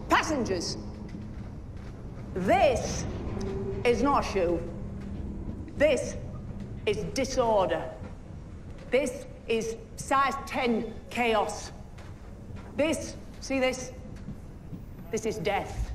Passengers, this is not a shoe. This is disorder. This is size 10 chaos. This, see this? This is death.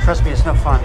Trust me, it's no fun.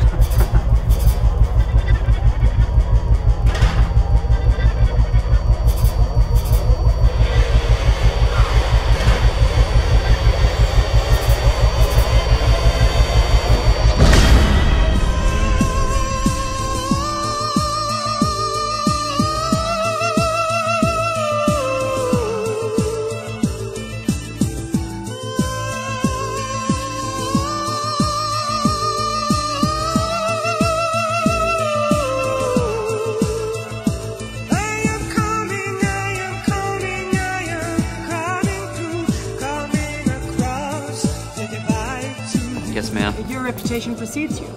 Yes, ma'am. Your reputation precedes you.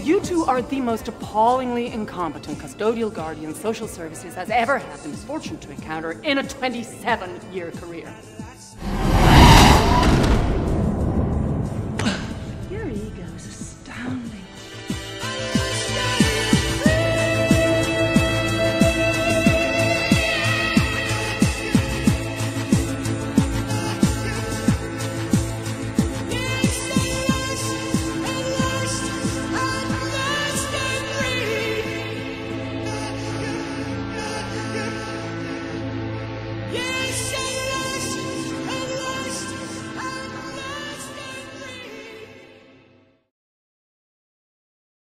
You two are the most appallingly incompetent custodial guardians social services has ever had the misfortune to encounter in a 27-year career.